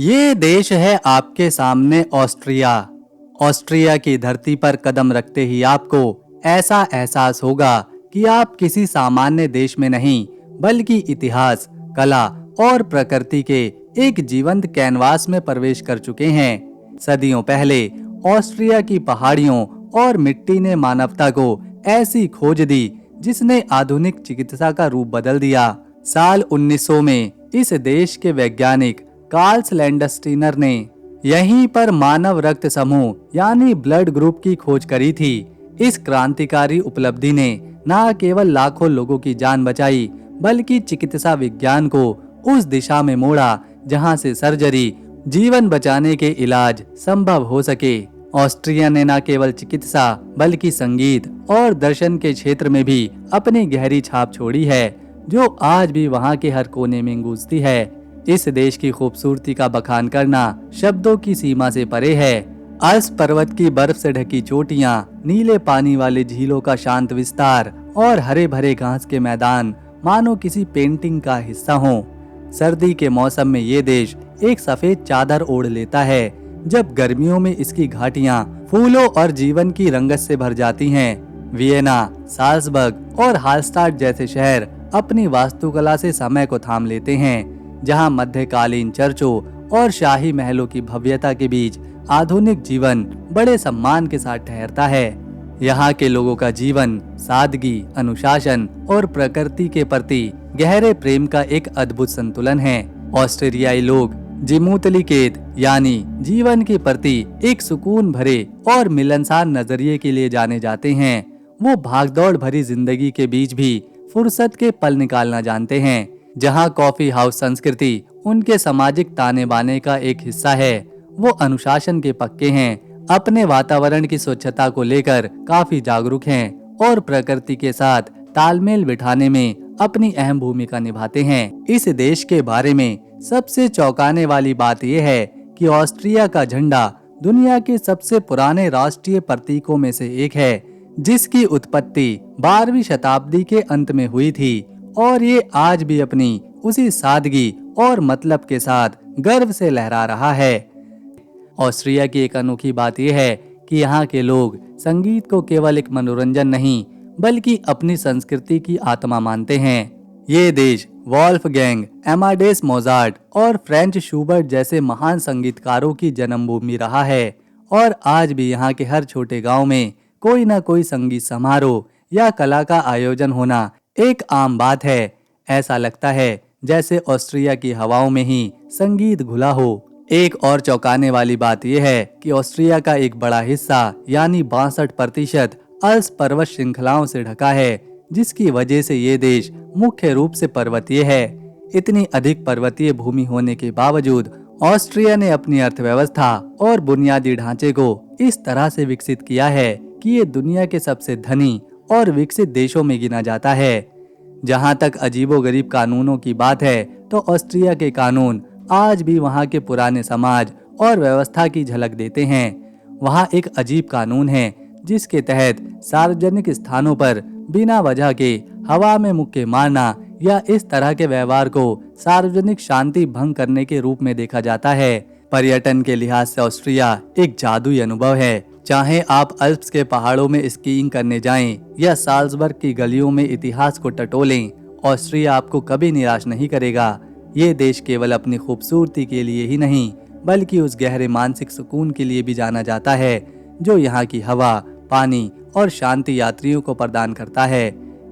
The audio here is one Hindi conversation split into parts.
ये देश है आपके सामने ऑस्ट्रिया। ऑस्ट्रिया की धरती पर कदम रखते ही आपको ऐसा एहसास होगा कि आप किसी सामान्य देश में नहीं बल्कि इतिहास, कला और प्रकृति के एक जीवंत कैनवास में प्रवेश कर चुके हैं। सदियों पहले ऑस्ट्रिया की पहाड़ियों और मिट्टी ने मानवता को ऐसी खोज दी जिसने आधुनिक चिकित्सा का रूप बदल दिया। साल 1900 में इस देश के वैज्ञानिक कार्ल लैंडस्टीनर ने यहीं पर मानव रक्त समूह यानी ब्लड ग्रुप की खोज करी थी। इस क्रांतिकारी उपलब्धि ने न केवल लाखों लोगों की जान बचाई बल्कि चिकित्सा विज्ञान को उस दिशा में मोड़ा जहां से सर्जरी, जीवन बचाने के इलाज संभव हो सके। ऑस्ट्रिया ने न केवल चिकित्सा बल्कि संगीत और दर्शन के क्षेत्र में भी अपनी गहरी छाप छोड़ी है, जो आज भी वहां के हर कोने में गूंजती है। इस देश की खूबसूरती का बखान करना शब्दों की सीमा से परे है। अल्प्स पर्वत की बर्फ से ढकी चोटियां, नीले पानी वाले झीलों का शांत विस्तार और हरे भरे घास के मैदान मानो किसी पेंटिंग का हिस्सा हों। सर्दी के मौसम में ये देश एक सफेद चादर ओढ़ लेता है, जब गर्मियों में इसकी घाटियां फूलों और जीवन की रंगत से भर जाती हैं। वियना, साल्जबर्ग और हालस्टाड जैसे शहर अपनी वास्तुकला से समय को थाम लेते हैं, जहां मध्यकालीन चर्चों और शाही महलों की भव्यता के बीच आधुनिक जीवन बड़े सम्मान के साथ ठहरता है। यहाँ के लोगों का जीवन सादगी, अनुशासन और प्रकृति के प्रति गहरे प्रेम का एक अद्भुत संतुलन है। ऑस्ट्रेलियाई लोग जिमुतलिकेत यानी जीवन के प्रति एक सुकून भरे और मिलनसार नजरिए के लिए जाने जाते हैं। वो भागदौड़ भरी जिंदगी के बीच भी फुर्सत के पल निकालना जानते हैं। जहां कॉफी हाउस संस्कृति उनके सामाजिक ताने बाने का एक हिस्सा है, वो अनुशासन के पक्के हैं, अपने वातावरण की स्वच्छता को लेकर काफी जागरूक हैं और प्रकृति के साथ तालमेल बिठाने में अपनी अहम भूमिका निभाते हैं। इस देश के बारे में सबसे चौंकाने वाली बात यह है कि ऑस्ट्रिया का झंडा दुनिया के सबसे पुराने राष्ट्रीय प्रतीकों में से एक है, जिसकी उत्पत्ति 12वीं शताब्दी के अंत में हुई थी और ये आज भी अपनी उसी सादगी और मतलब के साथ गर्व से लहरा रहा है। ऑस्ट्रिया की एक अनोखी बात यह है कि यहाँ के लोग संगीत को केवल एक मनोरंजन नहीं बल्कि अपनी संस्कृति की आत्मा मानते हैं। ये देश वॉल्फगैंग, एमाडेस मोजार्ट और फ्रेंच शूबर्ट जैसे महान संगीतकारों की जन्मभूमि रहा है और आज भी यहाँ के हर छोटे गांव में कोई न कोई संगीत समारोह या कला का आयोजन होना एक आम बात है। ऐसा लगता है जैसे ऑस्ट्रिया की हवाओं में ही संगीत घुला हो। एक और चौंकाने वाली बात यह है कि ऑस्ट्रिया का एक बड़ा हिस्सा यानी 62% अल्प्स पर्वत श्रृंखलाओं से ढका है, जिसकी वजह से ये देश मुख्य रूप से पर्वतीय है। इतनी अधिक पर्वतीय भूमि होने के बावजूद ऑस्ट्रिया ने अपनी अर्थव्यवस्था और बुनियादी ढांचे को इस तरह से विकसित किया है कि ये दुनिया के सबसे धनी और विकसित देशों में गिना जाता है। जहां तक अजीबोगरीब कानूनों की बात है, तो ऑस्ट्रिया के कानून आज भी वहां के पुराने समाज और व्यवस्था की झलक देते हैं। वहां एक अजीब कानून है जिसके तहत सार्वजनिक स्थानों पर बिना वजह के हवा में मुक्के मारना या इस तरह के व्यवहार को सार्वजनिक शांति भंग करने के रूप में देखा जाता है। पर्यटन के लिहाज से ऑस्ट्रिया एक जादुई अनुभव है। चाहे आप अल्प्स के पहाड़ों में स्कीइंग करने जाएं या साल्जबर्ग की गलियों में इतिहास को टटोलें, ऑस्ट्रिया आपको कभी निराश नहीं करेगा। ये देश केवल अपनी खूबसूरती के लिए ही नहीं बल्कि उस गहरे मानसिक सुकून के लिए भी जाना जाता है जो यहाँ की हवा, पानी और शांति यात्रियों को प्रदान करता है।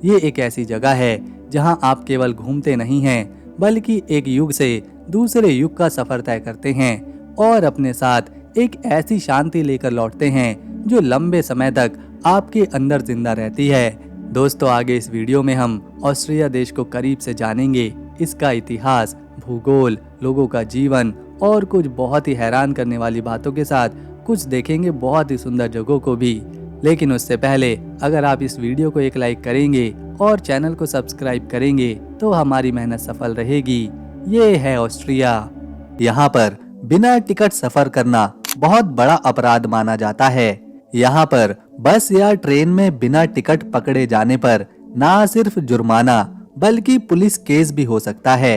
ये एक ऐसी जगह है जहाँ आप केवल घूमते नहीं हैं बल्कि एक युग से दूसरे युग का सफर तय करते हैं और अपने साथ एक ऐसी शांति लेकर लौटते हैं जो लंबे समय तक आपके अंदर जिंदा रहती है। दोस्तों, आगे इस वीडियो में हम ऑस्ट्रिया देश को करीब से जानेंगे, इसका इतिहास, भूगोल, लोगों का जीवन और कुछ बहुत ही हैरान करने वाली बातों के साथ कुछ देखेंगे बहुत ही सुंदर जगहों को भी। लेकिन उससे पहले अगर आप इस वीडियो को एक लाइक करेंगे और चैनल को सब्सक्राइब करेंगे तो हमारी मेहनत सफल रहेगी। ये है ऑस्ट्रिया। यहाँ पर बिना टिकट सफर करना बहुत बड़ा अपराध माना जाता है। यहाँ पर बस या ट्रेन में बिना टिकट पकड़े जाने पर ना सिर्फ जुर्माना बल्कि पुलिस केस भी हो सकता है।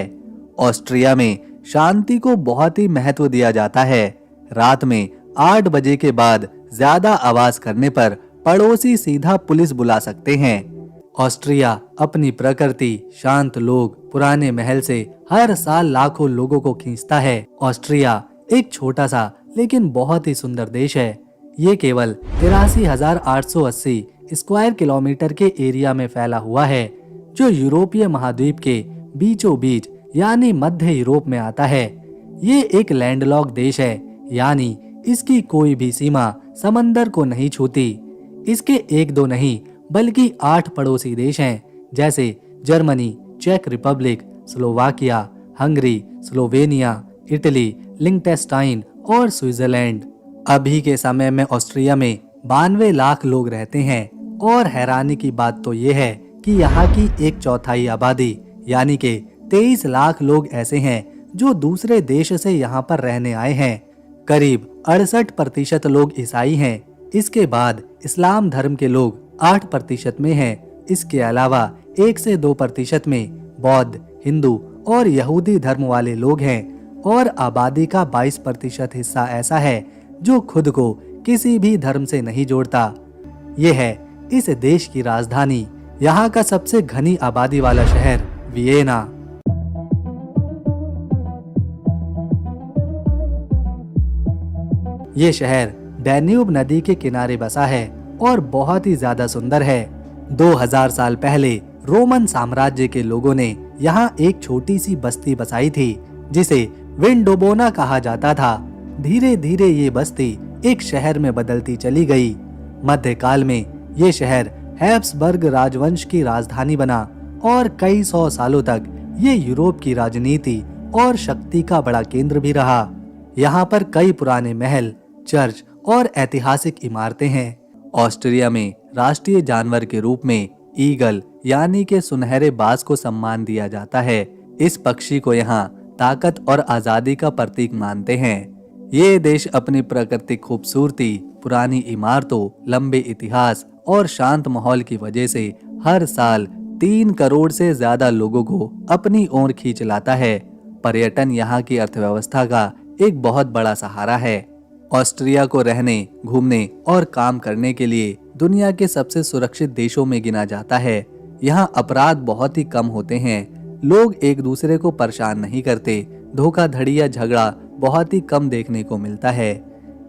ऑस्ट्रिया में शांति को बहुत ही महत्व दिया जाता है। रात में 8 बजे के बाद ज्यादा आवाज करने पर पड़ोसी सीधा पुलिस बुला सकते हैं। ऑस्ट्रिया अपनी प्रकृति, शांत लोग, पुराने महल से हर साल लाखों लोगों को खींचता है। ऑस्ट्रिया एक छोटा सा लेकिन बहुत ही सुंदर देश है। ये केवल 83,880 स्क्वायर किलोमीटर के एरिया में फैला हुआ है, जो यूरोपीय महाद्वीप के बीचों बीच यानी मध्य यूरोप में आता है। ये एक लैंडलॉक देश है, यानी इसकी कोई भी सीमा समंदर को नहीं छूती। इसके एक दो नहीं बल्कि 8 पड़ोसी देश हैं, जैसे जर्मनी, चेक Republic, Slovakia, Hungary, Slovenia, Italy, Liechtenstein और स्विट्जरलैंड। अभी के समय में ऑस्ट्रिया में 92 लाख लोग रहते हैं और हैरानी की बात तो ये है कि यहाँ की 1/4 आबादी यानी कि 23 लाख लोग ऐसे हैं जो दूसरे देश से यहाँ पर रहने आए हैं। करीब 68% लोग ईसाई हैं। इसके बाद इस्लाम धर्म के लोग 8% में हैं। इसके अलावा 1 से 2% में बौद्ध, हिंदू और यहूदी धर्म वाले लोग हैं और आबादी का 22% हिस्सा ऐसा है जो खुद को किसी भी धर्म से नहीं जोड़ता। यह है इस देश की राजधानी, यहाँ का सबसे घनी आबादी वाला शहर वियना। ये शहर डैन्यूब नदी के किनारे बसा है और बहुत ही ज्यादा सुंदर है। 2000 साल पहले रोमन साम्राज्य के लोगों ने यहाँ एक छोटी सी बस्ती बसाई थी, जिसे विंडोबोना कहा जाता था। धीरे धीरे ये बस्ती एक शहर में बदलती चली गई। मध्यकाल में ये शहर हैब्सबर्ग राजवंश की राजधानी बना और कई 100 सालों तक ये यूरोप की राजनीति और शक्ति का बड़ा केंद्र भी रहा। यहाँ पर कई पुराने महल, चर्च और ऐतिहासिक इमारतें हैं। ऑस्ट्रिया में राष्ट्रीय जानवर के रूप में ईगल यानी के सुनहरे बाज को सम्मान दिया जाता है। इस पक्षी को यहाँ ताकत और आजादी का प्रतीक मानते हैं। ये देश अपनी प्राकृतिक खूबसूरती, पुरानी इमारतों, लंबे इतिहास और शांत माहौल की वजह से हर साल 3 करोड़ से ज्यादा लोगों को अपनी ओर खींच लाता है। पर्यटन यहाँ की अर्थव्यवस्था का एक बहुत बड़ा सहारा है। ऑस्ट्रिया को रहने, घूमने और काम करने के लिए दुनिया के सबसे सुरक्षित देशों में गिना जाता है। यहाँ अपराध बहुत ही कम होते हैं। लोग एक दूसरे को परेशान नहीं करते। धोखाधड़ी या झगड़ा बहुत ही कम देखने को मिलता है।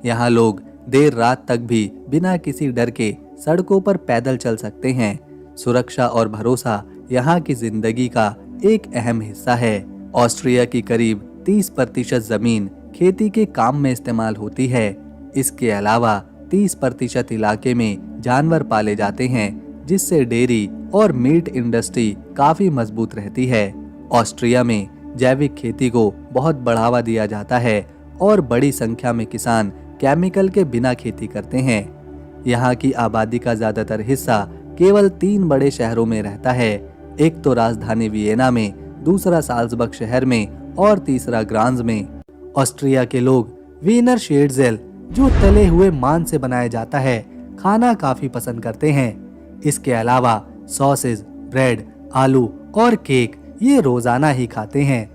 यहाँ लोग देर रात तक भी बिना किसी डर के सड़कों पर पैदल चल सकते हैं। सुरक्षा और भरोसा यहाँ की जिंदगी का एक अहम हिस्सा है। ऑस्ट्रिया की करीब 30% जमीन खेती के काम में इस्तेमाल होती है। इसके अलावा 30% इलाके में जानवर पाले जाते हैं, जिससे डेयरी और मीट इंडस्ट्री काफी मजबूत रहती है। ऑस्ट्रिया में जैविक खेती को बहुत बढ़ावा दिया जाता है और बड़ी संख्या में किसान केमिकल के बिना खेती करते हैं। यहाँ की आबादी का ज्यादातर हिस्सा केवल 3 बड़े शहरों में रहता है। एक तो राजधानी वियना में, दूसरा साल्जबर्ग शहर में और तीसरा ग्रांज में। ऑस्ट्रिया के लोग वीनर शेट्ज़ेल, जो तले हुए मांस से बनाया जाता है, खाना काफी पसंद करते हैं। इसके अलावा सॉसेज, ब्रेड, आलू और केक ये रोजाना ही खाते हैं।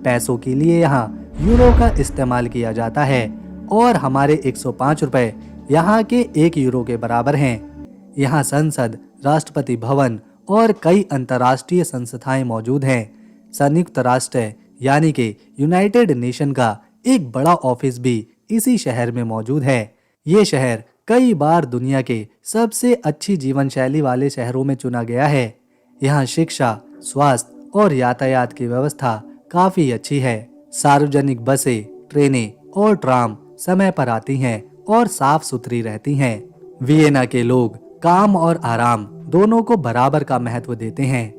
पैसों के लिए यहाँ यूरो का इस्तेमाल किया जाता है और हमारे 105 रुपए यहाँ के 1 यूरो के बराबर हैं। यहाँ संसद, राष्ट्रपति भवन और कई अंतर्राष्ट्रीय संस्थाएं मौजूद हैं। संयुक्त राष्ट्र यानी कि यूनाइटेड नेशन का एक बड़ा ऑफिस भी इसी शहर में मौजूद है। ये शहर कई बार दुनिया के सबसे अच्छी जीवन शैली वाले शहरों में चुना गया है। यहाँ शिक्षा, स्वास्थ्य और यातायात की व्यवस्था काफी अच्छी है। सार्वजनिक बसें, ट्रेनें और ट्राम समय पर आती हैं और साफ सुथरी रहती हैं। वियना के लोग काम और आराम दोनों को बराबर का महत्व देते हैं।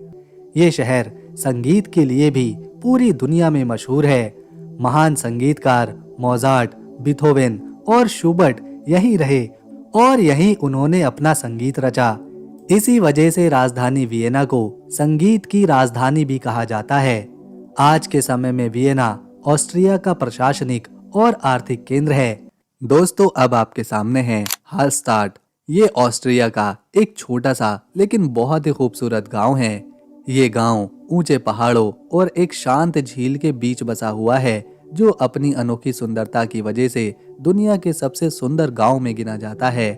ये शहर संगीत के लिए भी पूरी दुनिया में मशहूर है। महान संगीतकार मोजार्ट, बीथोवेन और शुबर्ट यहीं रहे और यहीं उन्होंने अपना संगीत रचा। इसी वजह से राजधानी वियना को संगीत की राजधानी भी कहा जाता है। आज के समय में वियना ऑस्ट्रिया का प्रशासनिक और आर्थिक केंद्र है। दोस्तों, अब आपके सामने है हालस्टाट। ये ऑस्ट्रिया का एक छोटा सा लेकिन बहुत ही खूबसूरत गांव है। ये गांव ऊंचे पहाड़ों और एक शांत झील के बीच बसा हुआ है, जो अपनी अनोखी सुंदरता की वजह से दुनिया के सबसे सुंदर गांव में गिना जाता है।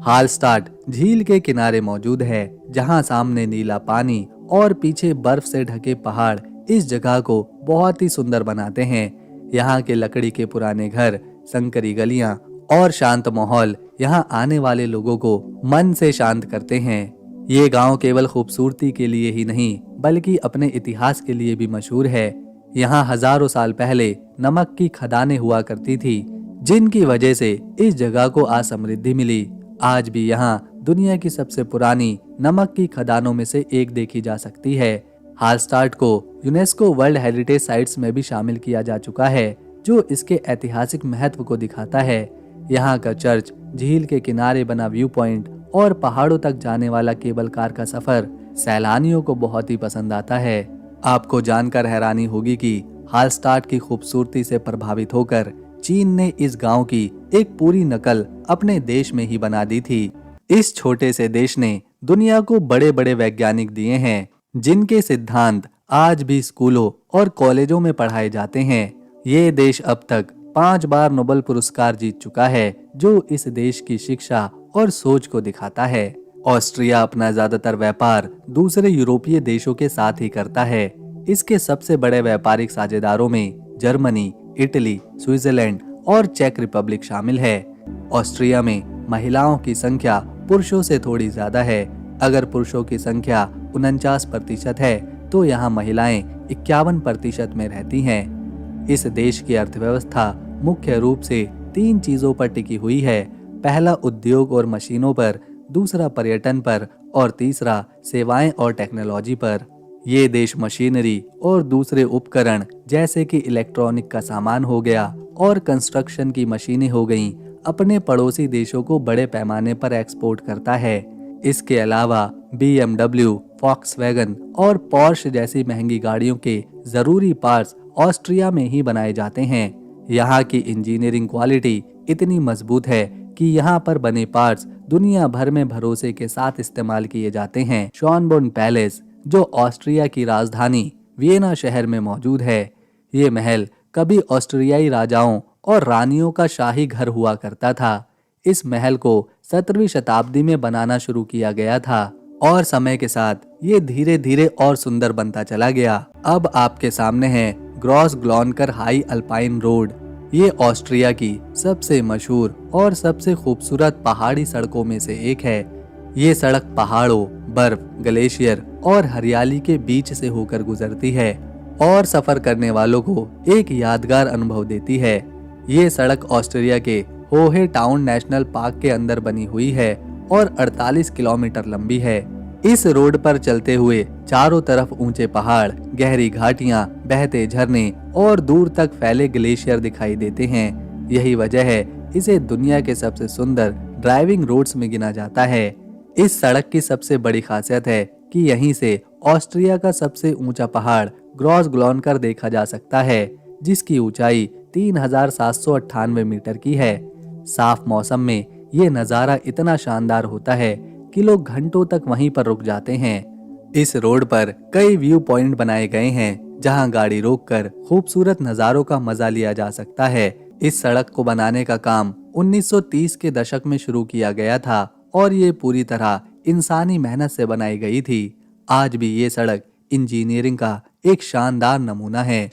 हालस्टाड झील के किनारे मौजूद है, जहां सामने नीला पानी और पीछे बर्फ से ढके पहाड़ इस जगह को बहुत ही सुंदर बनाते हैं। यहाँ के लकड़ी के पुराने घर, संकरी गलियां और शांत माहौल यहाँ आने वाले लोगों को मन से शांत करते हैं। ये गांव केवल खूबसूरती के लिए ही नहीं, बल्कि अपने इतिहास के लिए भी मशहूर है। यहाँ हजारों साल पहले नमक की खदानें हुआ करती थी, जिनकी वजह से इस जगह को आज समृद्धि मिली। आज भी यहाँ दुनिया की सबसे पुरानी नमक की खदानों में से एक देखी जा सकती है। हालस्टाड को यूनेस्को वर्ल्ड हेरिटेज साइट्स में भी शामिल किया जा चुका है, जो इसके ऐतिहासिक महत्व को दिखाता है। यहाँ का चर्च, झील के किनारे बना व्यू पॉइंट और पहाड़ों तक जाने वाला केबल कार का सफर सैलानियों को बहुत ही पसंद आता है। आपको जानकर हैरानी होगी कि हालस्टाड की खूबसूरती से प्रभावित होकर चीन ने इस गांव की एक पूरी नकल अपने देश में ही बना दी थी। इस छोटे से देश ने दुनिया को बड़े बड़े वैज्ञानिक दिए हैं, जिनके सिद्धांत आज भी स्कूलों और कॉलेजों में पढ़ाए जाते हैं। ये देश अब तक 5 बार नोबेल पुरस्कार जीत चुका है, जो इस देश की शिक्षा और सोच को दिखाता है। ऑस्ट्रिया अपना ज्यादातर व्यापार दूसरे यूरोपीय देशों के साथ ही करता है। इसके सबसे बड़े व्यापारिक साझेदारों में जर्मनी, इटली, स्विट्जरलैंड और चेक रिपब्लिक शामिल है। ऑस्ट्रिया में महिलाओं की संख्या पुरुषों से थोड़ी ज्यादा है। अगर पुरुषों की संख्या 49% है, तो यहाँ महिलाएं 51% में रहती हैं। इस देश की अर्थव्यवस्था मुख्य रूप से 3 चीजों पर टिकी हुई है। पहला उद्योग और मशीनों पर, दूसरा पर्यटन पर और तीसरा सेवाएं और टेक्नोलॉजी पर। ये देश मशीनरी और दूसरे उपकरण जैसे कि इलेक्ट्रॉनिक का सामान हो गया और कंस्ट्रक्शन की मशीनें हो गईं, अपने पड़ोसी देशों को बड़े पैमाने पर एक्सपोर्ट करता है। इसके अलावा BMW, फॉक्सवैगन और पोर्श जैसी महंगी गाड़ियों के जरूरी पार्ट्स ऑस्ट्रिया में ही बनाए जाते हैं। यहाँ की इंजीनियरिंग क्वालिटी इतनी मजबूत है कि यहाँ पर बने पार्ट्स दुनिया भर में भरोसे के साथ इस्तेमाल किए जाते हैं। शॉनबोर्न पैलेस, जो ऑस्ट्रिया की राजधानी वियना शहर में मौजूद है, ये महल कभी ऑस्ट्रियाई राजाओं और रानियों का शाही घर हुआ करता था। इस महल को 17वीं शताब्दी में बनाना शुरू किया गया था और समय के साथ ये धीरे धीरे और सुंदर बनता चला गया। अब आपके सामने है ग्रॉस ग्लॉनकर हाई अल्पाइन रोड। ये ऑस्ट्रिया की सबसे मशहूर और सबसे खूबसूरत पहाड़ी सड़कों में से एक है। ये सड़क पहाड़ों, बर्फ, ग्लेशियर और हरियाली के बीच से होकर गुजरती है और सफर करने वालों को एक यादगार अनुभव देती है। ये सड़क ऑस्ट्रिया के होहे टाउन नेशनल पार्क के अंदर बनी हुई है और 48 किलोमीटर लंबी है। इस रोड पर चलते हुए चारों तरफ ऊंचे पहाड़, गहरी घाटियां, बहते झरने और दूर तक फैले ग्लेशियर दिखाई देते हैं। यही वजह है इसे दुनिया के सबसे सुंदर ड्राइविंग रोड्स में गिना जाता है। इस सड़क की सबसे बड़ी खासियत है कि यहीं से ऑस्ट्रिया का सबसे ऊंचा पहाड़ ग्रॉस ग्लॉनकर देखा जा सकता है, जिसकी ऊंचाई 3798 मीटर की है। साफ मौसम में ये नज़ारा इतना शानदार होता है कि लोग घंटों तक वहीं पर रुक जाते हैं। इस रोड पर कई व्यू पॉइंट बनाए गए हैं, जहां गाड़ी रोककर खूबसूरत नज़ारों का मजा लिया जा सकता है। इस सड़क को बनाने का काम 1930 के दशक में शुरू किया गया था और ये पूरी तरह इंसानी मेहनत से बनाई गई थी। आज भी ये सड़क इंजीनियरिंग का एक शानदार नमूना है।